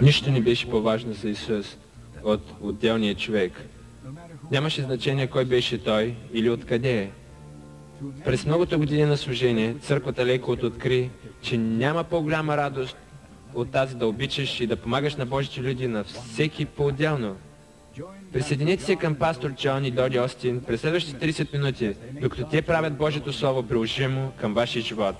Нищо не беше по-важно за Исус от отделния човек. Нямаше значение кой беше той или откъде е. През многото години на служение, църквата леко откри, че няма по-голяма радост от тази да обичаш и да помагаш на Божите люди, на всеки по-отделно. Присъединете се към пастор Джон и Доди Остин през следващите 30 минути, докато те правят Божието Слово приложимо към вашия живот.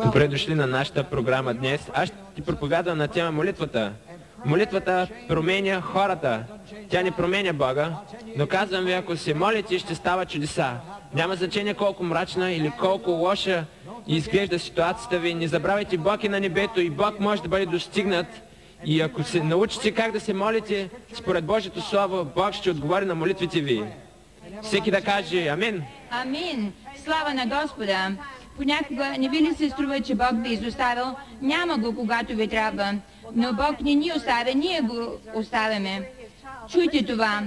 Добре дошли на нашата програма днес. Аз ще ти проповядвам на тема молитвата. Молитвата променя хората. Тя не променя Бога, но казвам ви, ако се молите, ще става чудеса. Няма значение колко мрачна или колко лоша изглежда ситуацията ви. Не забравяйте, Бог е на небето и Бог може да бъде достигнат. И ако се научите как да се молите според Божието Слово, Бог ще отговори на молитвите ви. Всеки да каже амин. Амин. Слава на Господа. Понякога не ви ли се струва, че Бог ви изоставил? Няма го, когато ви трябва. Но Бог не ни оставя, ние го оставяме. Чуйте това.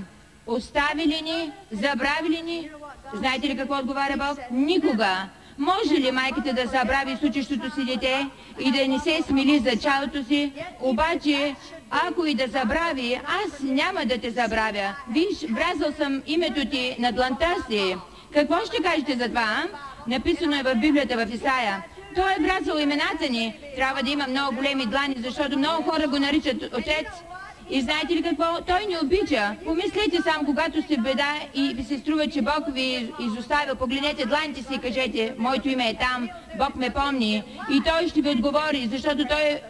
Остави ли ни? Забрави ли ни? Знаете ли какво отговаря Бог? Никога. Може ли майката да забрави случващото си дете и да не се смили за чалото си? Обаче, ако и да забрави, аз няма да те забравя. Виж, врязал съм името ти на дланта си. Какво ще кажете за това? Написано е в Библията, в Исаия. Той е врязал имената ни. Трябва да има много големи длани, защото много хора го наричат Отец. И знаете ли какво? Той ни обича. Помислете сам, когато сте в беда и ви се струва, че Бог ви изоставил. Погледнете дланите си и кажете, моето име е там, Бог ме помни. И Той ще ви отговори, защото Той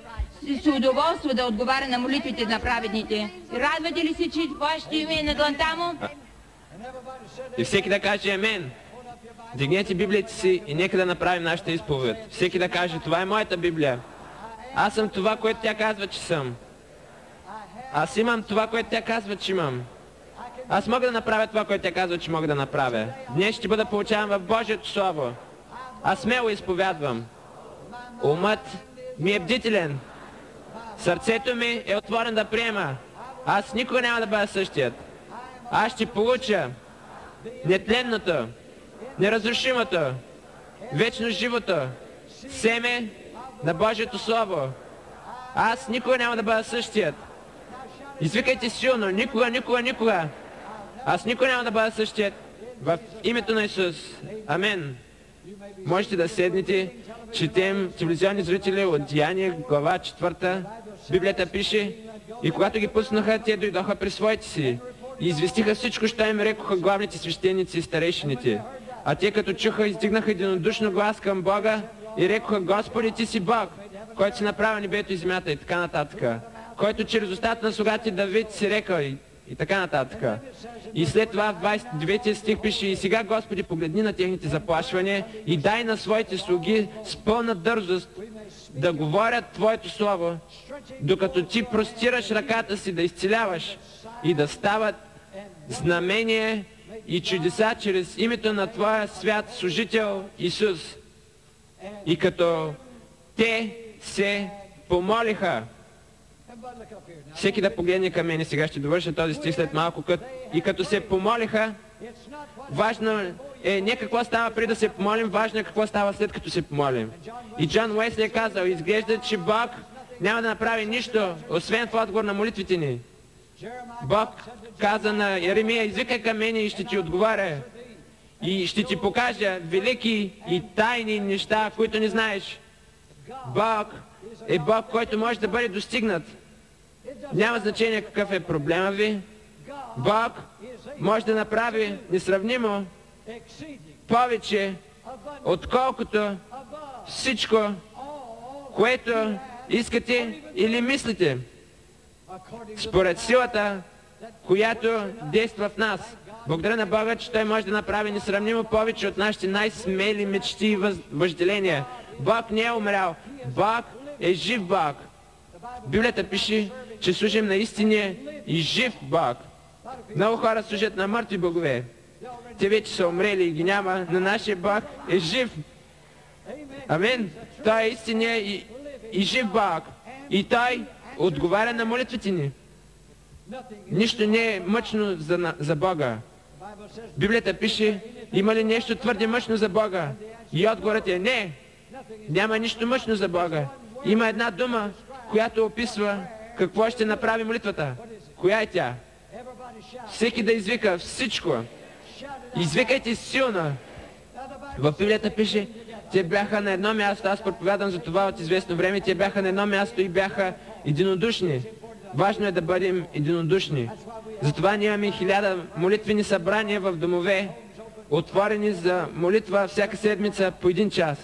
се удоволства да отговаря на молитвите на праведните. Радвате ли се, че вашето име е на дланта му? И всеки да каже амен. Дигнете Библията си и нека да направим нашата изповед. Всеки да каже, това е моята Библия. Аз съм това, което тя казва, че съм. Аз имам това, което тя казва, че имам. Аз мога да направя това, което тя казва, че мога да направя. Днес ще бъда получаван в Божието Слово. Аз смело изповядвам. Умът ми е бдителен. Сърцето ми е отворен да приема. Аз никога няма да бъда същият. Аз ще получа нетленното, неразрушимото, вечно живото семе на Божието Слово. Аз никога няма да бъда същият. Извикайте силно, никога, никога, никога. Аз никога няма да бъда същият. В името на Исус. Амен. Можете да седнете. Четем, телевизионни зрители, от Деяния, глава 4. Библията пише, и когато ги пуснаха, те дойдоха при своите си и известиха всичко, що им рекоха главните свещеници и старейшините. А те като чуха, издигнаха единодушно глас към Бога и рекоха, Господи, Ти си Бог, който си направил небето и земята и така нататък. Който чрез устата на слугата Давид си рекал и така нататък. И след това в 29 стих пише, и сега, Господи, погледни на техните заплашвания и дай на своите слуги с пълна дързост да говорят Твоето Слово, докато Ти простираш ръката си да изцеляваш и да стават знамение и чудеса чрез името на Твоя свят служител Исус. И като те се помолиха, всеки да погледне към мен, сега ще довърша този стих след малко, и като се помолиха, важно е не какво става преди да се помолим, важно е какво става след като се помолим. И Джон Уесли е казал, изглежда, че Бог няма да направи нищо, освен в отговор на молитвите ни. Бог каза на Еремия, извикай към мен и ще ти отговаря. И ще ти покажа велики и тайни неща, които не знаеш. Бог е Бог, който може да бъде достигнат. Няма значение какъв е проблема ви. Бог може да направи несравнимо повече, отколкото всичко, което искате или мислите, според силата, която действа в нас. Благодаря на Бога, че Той може да направи несравнимо повече от нашите най-смели мечти и въжделения. Бог не е умрял. Бог е жив Бог. Библията пише, че служим на истинния и жив Бог. Много хора служат на мъртви богове. Те вече са умрели и ги няма, но нашия Бог е жив. Амин. Той е истинния и жив Бог. И Той отговаря на молитвите ни. Нищо не е мъчно за Бога. Библията пише, има ли нещо твърде мъчно за Бога? И отговорът е не. Няма нищо мъчно за Бога. Има една дума, която описва какво ще направи молитвата. Коя е тя? Всеки да извика всичко. Извикайте силно. В Библията пише, те бяха на едно място, аз проповядам за това от известно време, те бяха на едно място и бяха единодушни. Важно е да бъдем единодушни. Затова ние имаме 1000 молитвени събрания в домове, отворени за молитва всяка седмица по 1 час.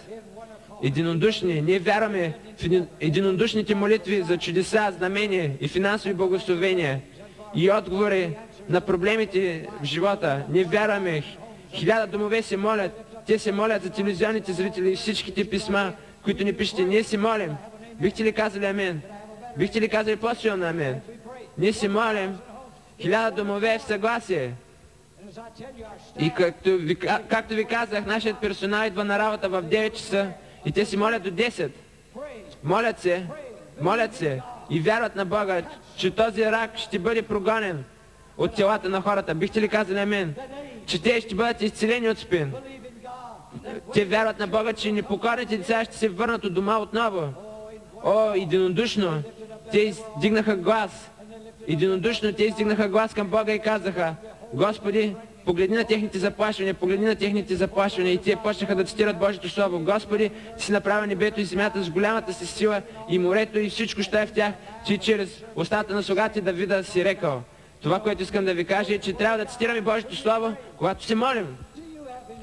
Единодушни. Ние вярваме в единодушните молитви за чудеса, знамения и финансови благословения и отговори на проблемите в живота. Ние вярваме. 1000 домове се молят. Те се молят за телевизионните зрители и всичките писма, които ни пишете. Ние се молим. Бихте ли казали амин? Бихте ли казали по-силно амин? Ние се молим. 1000 домове в съгласие. И както ви казах, нашият персонал идва на работа в 9 часа и те се молят до 10. Молят се и вярват на Бога, че този рак ще бъде прогонен от телата на хората. Бихте ли казали амин? Че те ще бъдат изцелени от спин. Те вярват на Бога, че непокорните деца ще се върнат от дома отново. О, единодушно те издигнаха глас. Единодушно те издигнаха глас към Бога и казаха: Господи, погледни на техните заплашвания, и те почнаха да цитират Божието Слово. Господи, Ти си направил небето и земята с голямата си сила и морето и всичко, що е в тях, че чрез устата на слугата Давида си рекал. Това, което искам да ви кажа, е, че трябва да цитираме Божието Слово, когато се молим.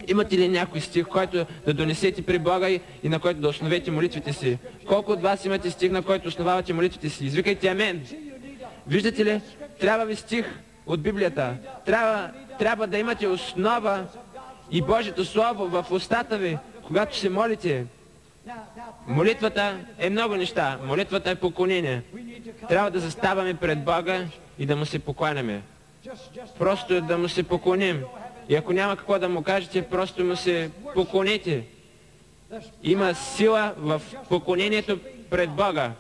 Имате ли някой стих, който да донесете при Бога и на който да основете молитвите си? Колко от вас имате стих, на който основавате молитвите си? Извикайте амен. Виждате ли? Трябва ви стих от Библията. Трябва да имате основа и Божието Слово в устата ви, когато се молите. Молитвата е много неща. Молитвата е поклонение. Трябва да заставаме пред Бога и да му се покланяме. Просто да му се поклоним. И ако няма какво да му кажете, просто му се поклоните. Има сила в поклонението пред Бога.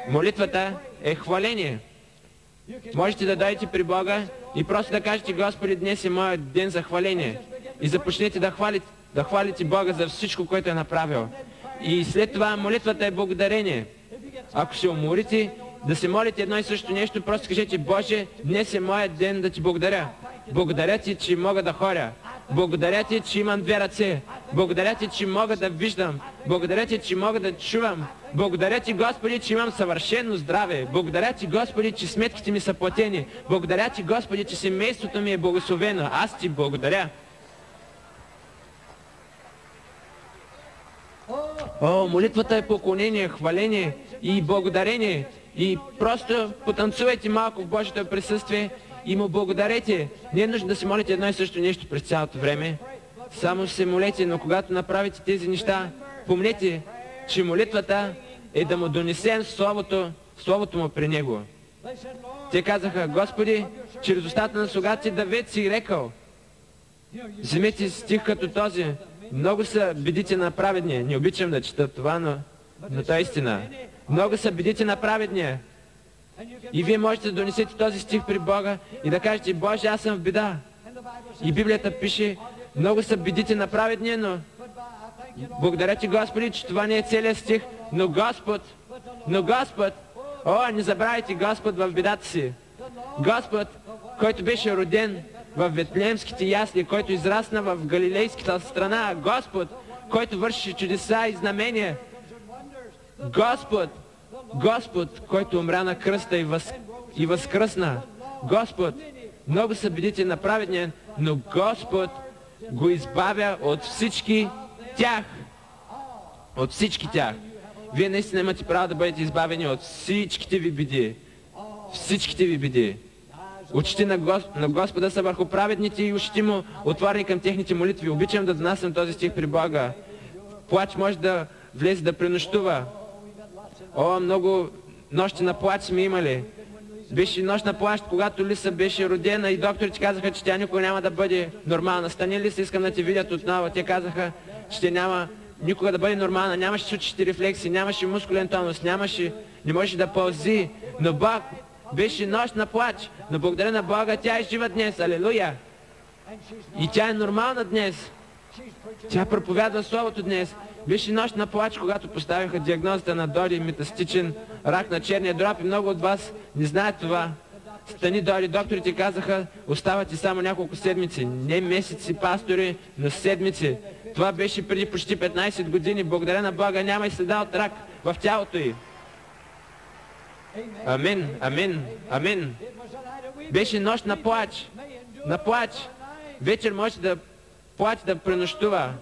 Молитвата е хваление. Можете да дойдете при Бога и просто да кажете: Господи, днес е моят ден за хваление. И започнете да хвалите Бога за всичко, което е направил. И след това молитвата е благодарение. Ако се уморите да се молите едно и също нещо, просто кажете: Боже, днес е моят ден да Ти благодаря. Благодаря Ти, че мога да ходя. Благодаря Ти, че имам 2 ръце. Благодаря Ти, че мога да виждам. Благодаря Ти, че мога да чувам. Благодаря Ти, Господи, че имам съвършено здраве. Благодаря Ти, Господи, че сметките ми са платени. Благодаря Ти, Господи, че семейството ми е благословено. Аз Ти благодаря. О, молитвата е поклонение, хваление и благодарение. И просто потанцувайте малко в Божието присъствие и му благодарете. Не е нужно да се молите едно и също нещо през цялото време. Само се молете, но когато направите тези неща, помнете, че молитвата е да му донесем Словото му при него. Те казаха: Господи, чрез устата на слугата Давид си рекал. Вземете стих като този. Много са бедите на праведния. Не обичам да чета това, но това е истина. Много са бедите на праведния. И вие можете да донесете този стих при Бога и да кажете: Боже, аз съм в беда. И Библията пише: много са бедите на праведния, но благодаря Ти, Господи, че това не е целият стих, но Господ, о, не забравяйте Господ в бедата си. Господ, който беше роден в Ветлеемските ясли, който израсна в Галилейската страна. Господ, който върши чудеса и знамения. Господ, който умря на кръста и възкръсна. Господ, много са бедите на праведния, но Господ го избавя от всички тях. От всички тях. Вие наистина имате право да бъдете избавени от всичките ви беди. Всичките ви беди. Очите на Господа са върху праведните и ушите му отворени към техните молитви. Обичам да донасям този стих при Бога. плач може да влезе да пренощува. О, много нощи на плач сме имали. Беше нощ на плач, когато Лиса беше родена и докторите казаха, че тя никога няма да бъде нормална. Стани, Лиса, искам да те видят отново. Те казаха, че няма никога да бъде нормална, нямаше сучещи рефлекси, нямаше мускулен тонус, не можеше да пълзи. Но Бог беше нощ на плач. Но благодаря на Бога, тя е жива днес. Алелуя! И тя е нормална днес. Тя проповядва Словото днес. Беше нощ на плач, когато поставиха диагнозата на Дори метастичен рак на черния дроб и много от вас не знаят това. Стани, Дори, докторите казаха, остават и само няколко седмици. Не месеци, пастори, но седмици. Това беше преди почти 15 години. Благодаря на Бога, няма и следа от рак в тялото й. Амин, амин, амин. Беше нощ на плач. На плач. Вечер може да плаче, да пренощува.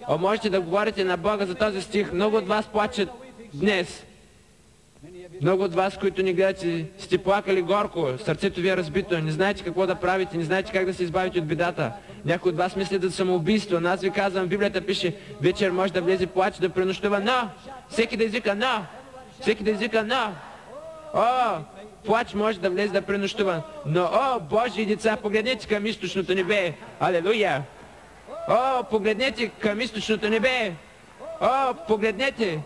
О, можете да говорите на Бога за този стих. Много от вас плачат днес. Много от вас, които ни гледате, сте плакали горко, сърцето ви е разбито, не знаете какво да правите, не знаете как да се избавите от бедата. Някои от вас мислят за самоубийство, но аз ви казвам, Библията пише, вечер може да влезе плач, да пренощува, но! Всеки да извика но! Всеки да извика но! О, плач може да влезе да пренощува, но, о, Божии деца, погледнете към източното небе! Алелуя! О, погледнете към източното небе! О, погледнете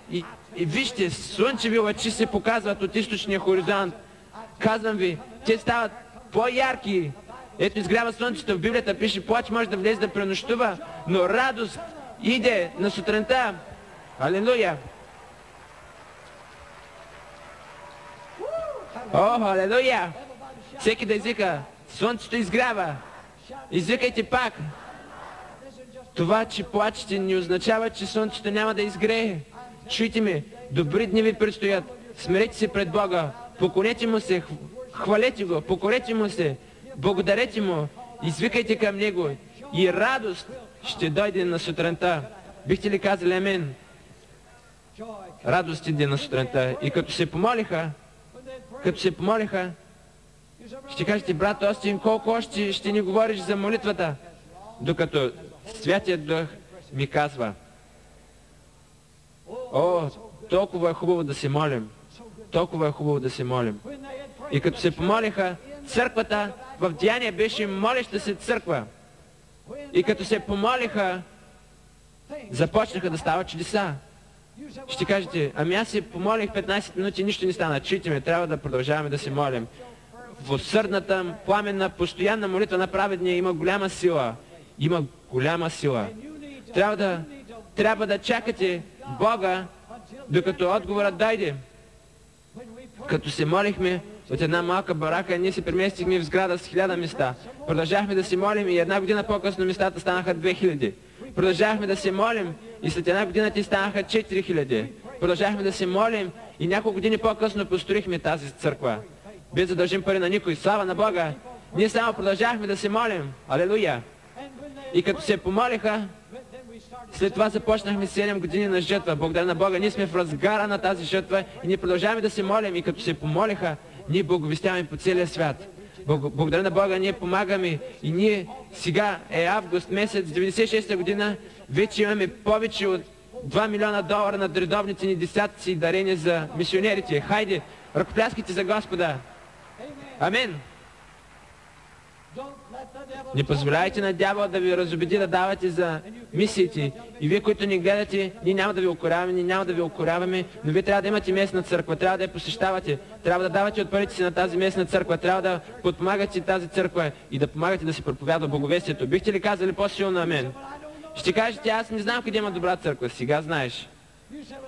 и вижте, слънчеви лъчи се показват от източния хоризонт. Казвам ви, те стават по-ярки. Ето изгрява слънцето, в Библията пише, плач може да влезе да пренощува, но радост иде на сутринта. Алелуя! О, алелуя! Всеки да извика, слънцето изгрява. Извикайте пак. Това, че плачете, не означава, че слънцето няма да изгрее. Чуйте ме, добри дни ви предстоят. Смирете се пред Бога, поклонете му се, хвалете го, покорете му се, благодарете му, извикайте към него и радост ще дойде на сутринта. Бихте ли казали амин? Радост иде на сутринта. И като се помолиха, ще кажете, брат Остин, колко още ще ни говориш за молитвата? Докато Святият Дух ми казва, о, толкова е хубаво да се молим. Толкова е хубаво да се молим. И като се помолиха, църквата в Деяния беше молеща се църква. И като се помолиха, започнаха да стават чудеса. Ще кажете, ами аз се помолих 15 минути, нищо не стана. Чуйте ме, трябва да продължаваме да се молим. В усърдната, пламенна, постоянна молитва на праведния има голяма сила. Има голяма сила. Трябва да чакате Бога, докато отговорът дойде. Като се молихме от една малка барака, ние се преместихме в сграда с 1000 места. Продължахме да се молим и една година по-късно местата станаха 2000. Продължахме да се молим и след една година те станаха 4000. Продължахме да се молим и няколко години по-късно построихме тази църква. Без да дължим пари на никой. Слава на Бога! Ние само продължахме да се молим. Алелуя! И като се помолиха, след това започнахме 7 години на жътва. Благодаря на Бога, ние сме в разгара на тази жътва и ние продължаваме да се молим. И като се помолиха, ние благовестяваме по целия свят. Благодаря на Бога, ние помагаме и ние сега е август месец 96-та година, вече имаме повече от $2 милиона на редовните ни десятци и дарения за мисионерите. Хайде, ръкопляскайте за Господа. Амин. Не позволяйте на дявола да ви разобеди да давате за мисиите. И вие, които ни гледате, ние няма да ви укоряваме, но вие трябва да имате местна църква, трябва да я посещавате, трябва да давате от парите си на тази местна църква, трябва да подпомагате тази църква и да помагате да се проповядва благовестието. Бихте ли казали по-силно амин? Ще кажете, аз не знам къде има добра църква, сега знаеш.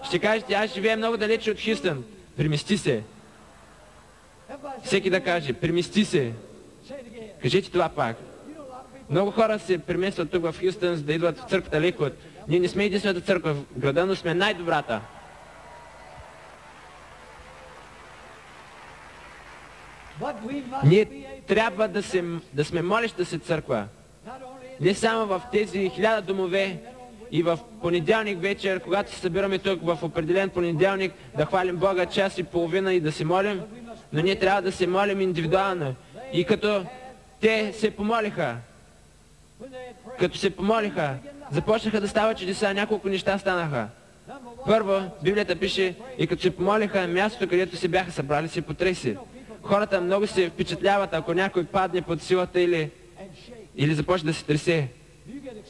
Ще кажете, аз живея много далече от Хюстън. Премести се. Всеки да каже, премести се. Кажете това пак. Много хора се преместват тук в Хюстън, за да идват в църквата Лекот. Ние не сме единствената църква в града, но сме най-добрата. Ние трябва да сме молеща се църква. Не само в тези 1000 домове и в понеделник вечер, когато се събираме тук в определен понеделник, да хвалим Бога час и половина и да се молим, но ние трябва да се молим индивидуално. И като те се помолиха, започнаха да стават чудеса, няколко неща станаха. Първо, Библията пише, и като се помолиха, мястото, където се бяха събрали, се потреси. Хората много се впечатляват, ако някой падне под силата или започне да се тресе.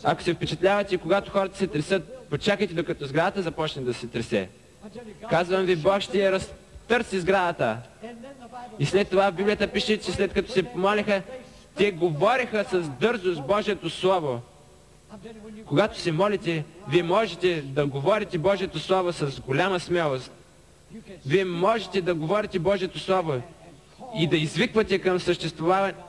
Ако се впечатлявате, когато хората се тресат, почакайте докато сградата започне да се тресе. Казвам ви, Бог ще я разтърси сградата. И след това Библията пише, че след като се помолиха, те говориха с дързост Божието Слово. Когато се молите, вие можете да говорите Божието Слово с голяма смелост. Вие можете да говорите Божието Слово и да извиквате към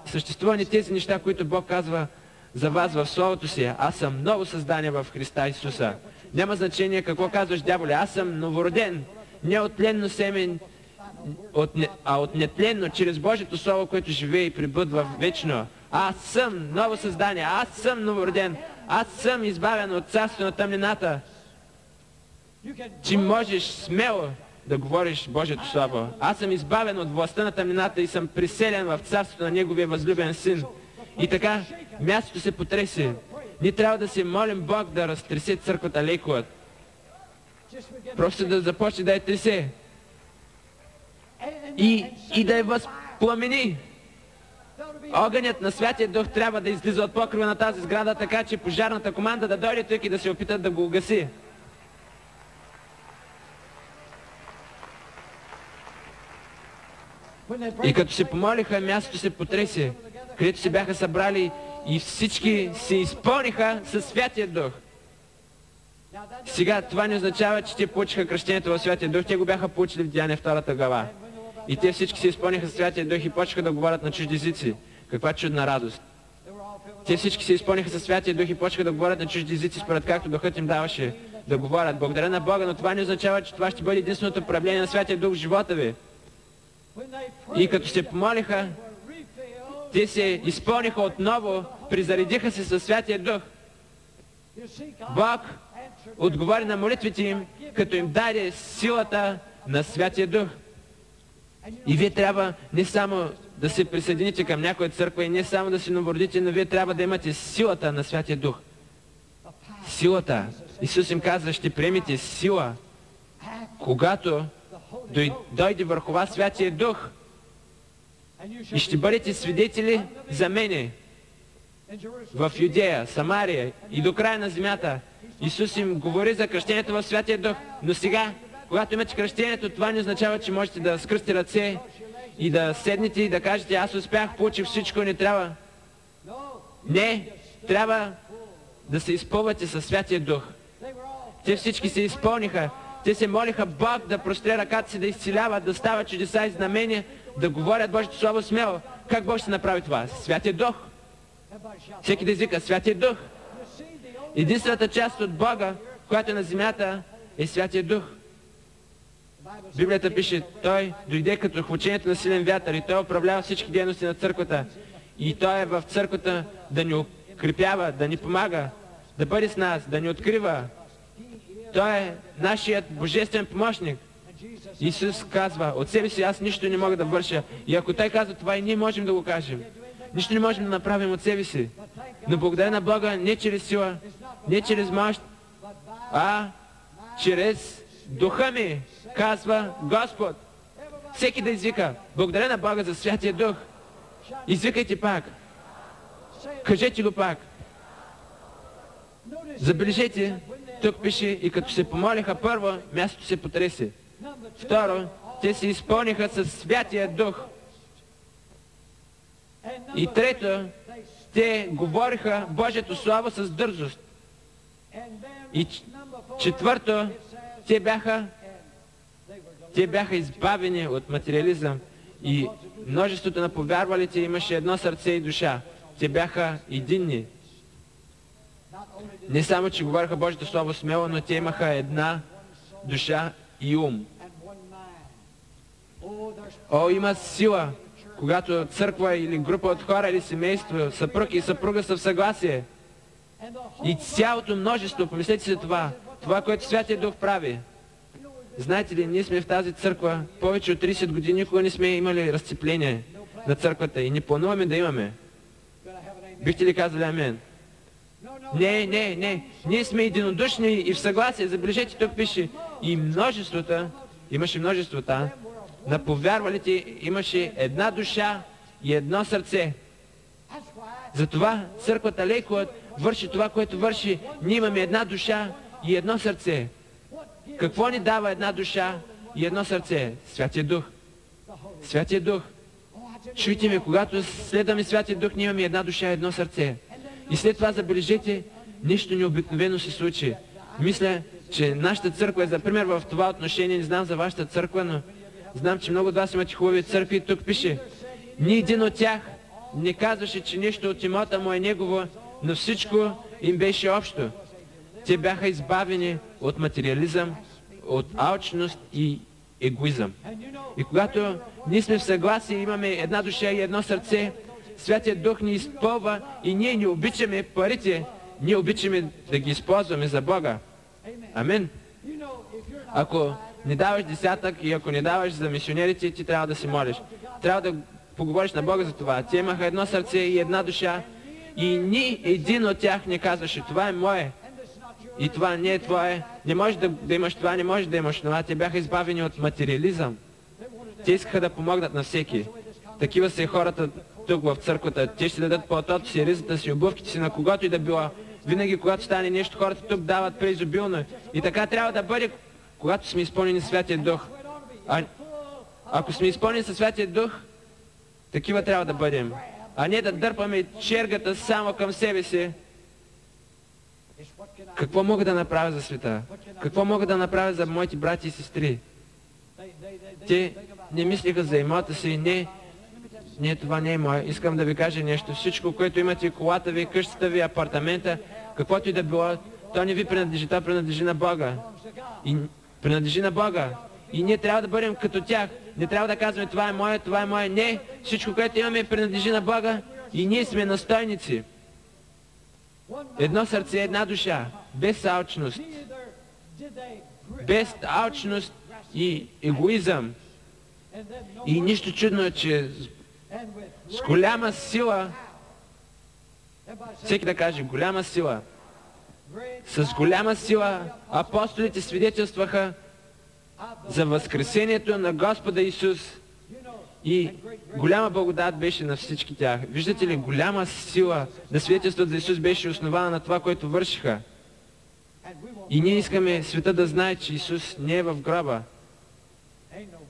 съществуване тези неща, които Бог казва за вас в Словото си. Аз съм ново създание в Христа Исуса. Няма значение какво казваш, дяволе. Аз съм новороден, не от тленно семе, а от нетленно, чрез Божието Слово, което живее и пребъдва вечно. Аз съм ново създание, аз съм новороден, аз съм избавен от царството на тъмнината. Ти можеш смело да говориш Божието Слово. Аз съм избавен от властта на тъмнината и съм приселен в царството на Неговия възлюбен Син. И така, мястото се потресе. Ние трябва да се молим Бог да разтресе църквата леко. Просто да започне да я тресе. И да я възпламени. Огънят на Святия Дух трябва да излиза от покрива на тази сграда, така че пожарната команда да дойде тук и да се опитат да го угаси. И като се помолиха, мястото се потресе, където се бяха събрали и всички се изпълниха със Святия Дух. Сега това не означава, че те получиха кръщението в Святия Дух, те го бяха получили в Деяния 2 глава. И те всички се изпълниха със Святия Дух и почнаха да говорят на чужди езици. Каква чудна радост! Те всички се изпълниха със Святия Дух и почнаха да говорят на чужди езици, според както Духът им даваше да говорят. Благодаря на Бога, но това не означава, че това ще бъде единственото проявление на Святия Дух в живота ви. И като се помолиха, те се изпълниха отново, призаредиха се със Святия Дух. Бог отговори на молитвите им, като им даде силата на Святия Дух. И вие трябва не само да се присъедините към някоя църква и не само да се новородите, но вие трябва да имате силата на Святия Дух. Силата. Исус им казва, ще приемете сила, когато дойде върху вас Святия Дух. И ще бъдете свидетели за мене в Юдея, Самария и до края на земята. Исус им говори за кръщението в Святия Дух. Но сега, когато имате кръщението, това не означава, че можете да скръстите ръце и да седнете и да кажете, аз успях, получих всичко, не трябва. Не, трябва да се изпълвате със Святия Дух. Те всички се изпълниха. Те се молиха Бог да простре ръката си, да изцелява, да става чудеса и знамения, да говорят Божието Слово смело. Как Бог ще направи това? Святия Дух. Всеки да извика Святия Дух. Единствената част от Бога, която е на земята, е Святия Дух. Библията пише, Той дойде като хвучението на силен вятър и Той управлява всички дейности на църквата. И Той е в църквата да ни укрепява, да ни помага, да бъде с нас, да ни открива. Той е нашият божествен помощник. Исус казва, от себе си аз нищо не мога да върша. И ако Той казва това, и ние можем да го кажем. Нищо не можем да направим от себе си. Но благодаря на Бога не чрез сила, не чрез мощ, а чрез Духа ми, казва Господ. Всеки да извика, благодаря на Бога за Святия Дух. Извикайте пак. Кажете го пак. Забележете, тук пише, и като се помолиха първо, мястото се потресе. Второ, те се изпълниха със Святия Дух. И трето, те говориха Божието Слово с дързост. И четвърто, те бяха избавени от материализъм и множеството на повярвалите имаше едно сърце и душа. Те бяха единни. Не само, че говориха Божието Слово смело, но те имаха една душа и ум. О, има сила, когато църква или група от хора или семейство, съпруг и съпруга са в съгласие. И цялото множество, помислете се това, което Святия Дух прави. Знаете ли, ние сме в тази църква повече от 30 години, никога не сме имали разцепление на църквата и не плануваме да имаме. Бихте ли казали амен? Не. Ние сме единодушни и в съгласие. Забележете, тук пише и множеството, имаше множеството, на повярвалите имаше една душа и едно сърце. Затова църквата Лейкхолд върши това, което върши. Ние имаме една душа и едно сърце. Какво ни дава една душа и едно сърце? Святия Дух. Святия Дух. Чуйте ме, когато следваме Святия Дух, ние имаме една душа и едно сърце. И след това, забележете, нещо необикновено се случи. Мисля, че нашата църква е за пример в това отношение. Не знам за вашата църква, но знам, че много от вас имате хубави църкви. Тук пише, ни един от тях не казваше, че нещо от имота му е негово, но всичко им беше общо. Те бяха избавени от материализъм, от алчност и егоизъм. И когато ние сме в съгласие, имаме една душа и едно сърце, Святият Дух ни изпълва и ние не обичаме парите, ние обичаме да ги използваме за Бога. Амин. Ако не даваш десятък и ако не даваш за мисионерите, ти трябва да се молиш. Трябва да поговориш на Бога за това. Те имаха едно сърце и една душа и ни един от тях не казваше, това е мое и това не е твое. Не можеш да имаш това, не можеш да имаш това. Те бяха избавени от материализъм. Те искаха да помогнат на всеки. Такива са и хората тук в църквата. Те ще дадат платото си, ризата си, обувките си на когото и да било. Винаги, когато стане нещо, хората тук дават преизобилно. И така трябва да бъде, когато сме изпълнени със Святия Дух. Ако сме изпълнени със Святия Дух, такива трябва да бъдем. А не да дърпаме чергата само към себе си. Какво мога да направя за света? Какво мога да направя за моите брати и сестри? Те не мислиха за имота си, не, това не е мое. Искам да ви кажа нещо. Всичко, което имате, колата ви, къщата ви, апартамента, каквото и да било, то не ви принадлежи, то принадлежи на Бога. И принадлежи на Бога. И ние трябва да бъдем като тях. Не трябва да казваме това е мое, това е мое. Не, всичко, което имаме, принадлежи на Бога и ние сме настойници. Едно сърце, една душа, без алчност. Без алчност и егоизъм. И нищо чудно е, че с голяма сила, всеки да каже голяма сила, с голяма сила апостолите свидетелстваха за възкресението на Господа Исус и голяма благодат беше на всички тях. Виждате ли, голяма сила на свидетелството за Исус беше основана на това, което вършиха. И ние искаме света да знае, че Исус не е в гроба.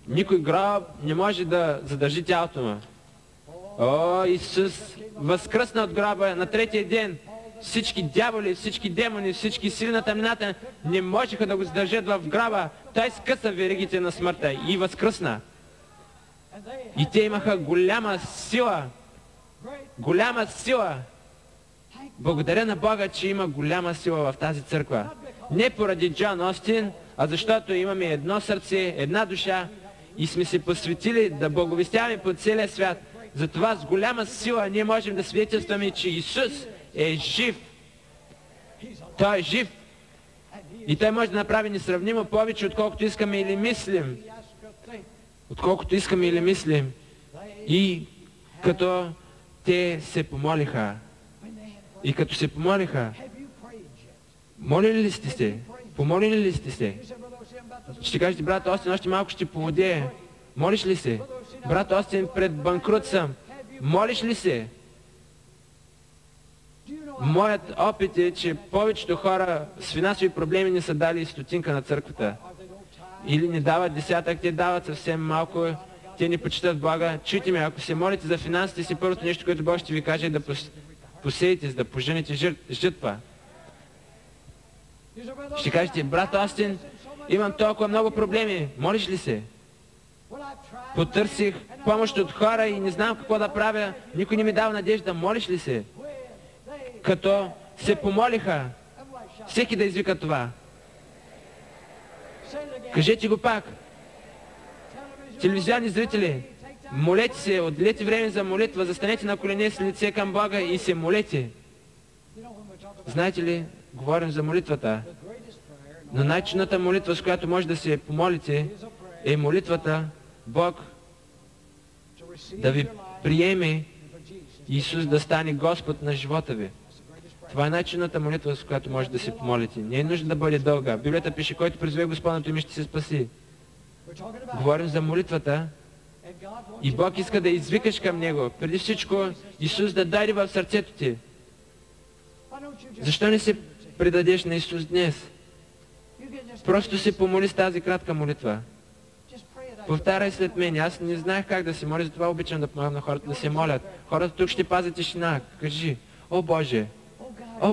Никой гроб не може да задържи тялото му. О, Исус възкръсна от гроба на третия ден. Всички дяволи, всички демони, всички сили на тъмнината не можеха да го задържат в гроба. Той скъса веригите на смъртта и възкръсна. И те имаха голяма сила. Голяма сила. Благодаря на Бога, че има голяма сила в тази църква. Не поради Джон Остин, а защото имаме едно сърце, една душа и сме се посветили да благовестяваме по целия свят. Затова с голяма сила ние можем да свидетелстваме, че Исус е жив. Той е жив. И Той може да направи несравнимо повече, отколкото искаме или мислим. Отколкото искаме или мислим. И като те се помолиха. И като се помолиха, молили ли сте се? Помолили ли сте се? Ще кажете, брат Остин, още малко ще поводее. Молиш ли се? Брат Остин, пред банкрут съм. Молиш ли се? Моят опит е, че повечето хора с финансови проблеми не са дали стотинка на църквата. Или не дават десятък, те дават съвсем малко, те не почитат Бога. Чуйте ме, ако се молите за финансите си, първото нещо, което Бог ще ви каже е да посеете, да поженете жътва. Ще кажете, брат Остин, имам толкова много проблеми. Молиш ли се? Потърсих помощ от хора и не знам какво да правя. Никой не ми дава надежда. Молиш ли се? Като се помолиха, всеки да извика това. Кажете го пак. Телевизионни зрители, молете се, отделете време за молитва, застанете на колене с лице към Бога и се молете. Знаете ли, говорим за молитвата, но най-чудната молитва, с която може да се помолите, е молитвата Бог да ви приеме Исус да стане Господ на живота ви. Това е най-чудната молитва, с която може да се помолите. Не е нужно да бъде дълга. Библията пише, който призове Господното име, ще се спаси. Говорим за молитвата и Бог иска да извикаш към Него. Преди всичко Исус да дойде в сърцето ти. Защо не се предадеш на Исус днес? Просто се помоли с тази кратка молитва. Повтаряй след мен. Аз не знаех как да се моля, затова обичам да помагам на хората да се молят. Хората тук ще пазят тишина. Кажи: о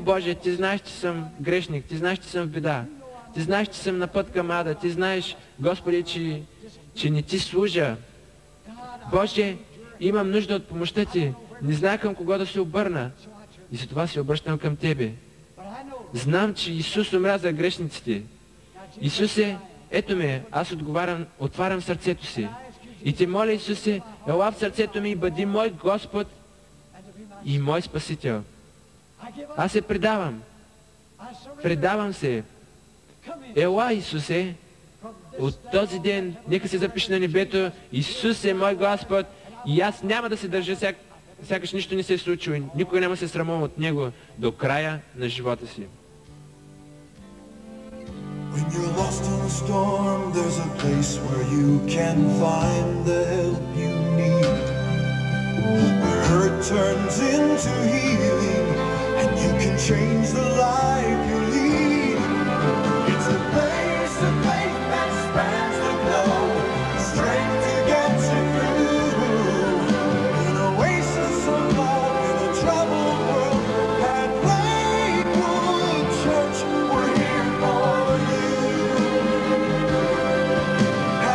Боже, ти знаеш, че съм грешник, ти знаеш, че съм в беда. Ти знаеш, че съм на път към ада. Ти знаеш, Господи, че не ти служа. Боже, имам нужда от помощта ти. Не знае към кого да се обърна. И за това се обръщам към Тебе. Знам, че Исус умря за грешниците. Исусе, ето ме, аз отварям сърцето си. И те моля, Исусе, ела в сърцето ми и бъди мой Господ и мой Спасител. Аз се предавам. Предавам се. Ела, Исусе, от този ден, нека се запише на небето: Исус е мой Господ и аз няма да се държа сякаш нищо не се е случило. Никога няма да се срамувам от Него до края на живота си. When you're lost in a storm, there's a place where you can find the help you need. Where hurt turns into healing, and you can change the life you lead. It's a place of faith that spans the globe, strength to get you through. An oasis of love in a troubled world. At Lakewood Church, we're here for you.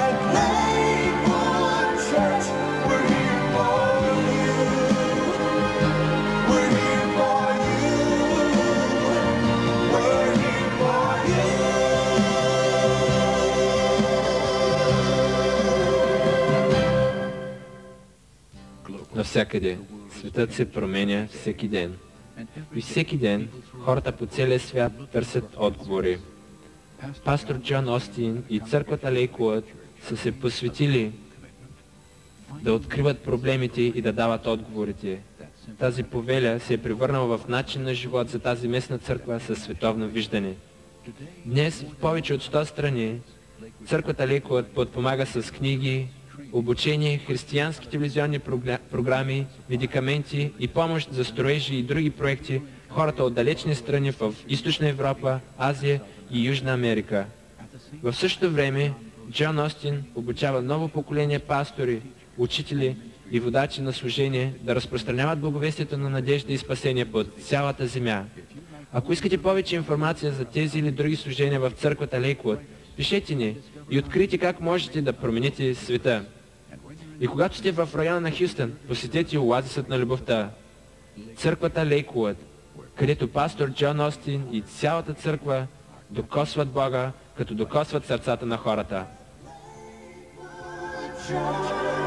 At Lakewood Church, we're here for you. We're here for you. We're here for you. Навсякъде. Светът се променя всеки ден. И всеки ден хората по целия свят търсят отговори. Пастор Джон Остин и църквата Лейквуд са се посветили да откриват проблемите и да дават отговорите. Тази повеля се е превърнала в начин на живот за тази местна църква със световно виждане. Днес в повече от 100 страни църквата Лейквуд подпомага с книги, обучение, християнски телевизионни програми, медикаменти и помощ за строежи и други проекти хората от далечни страни в Източна Европа, Азия и Южна Америка. В същото време Джон Остин обучава ново поколение пастори, учители и водачи на служение да разпространяват благовестието на надежда и спасение по цялата земя. Ако искате повече информация за тези или други служения в църквата Лейквуд, пишете ни и открийте как можете да промените света. И когато сте в района на Хюстън, посетете оазисът на любовта, църквата Лейквуд, където пастор Джон Остин и цялата църква докосват Бога, като докосват сърцата на хората. Church.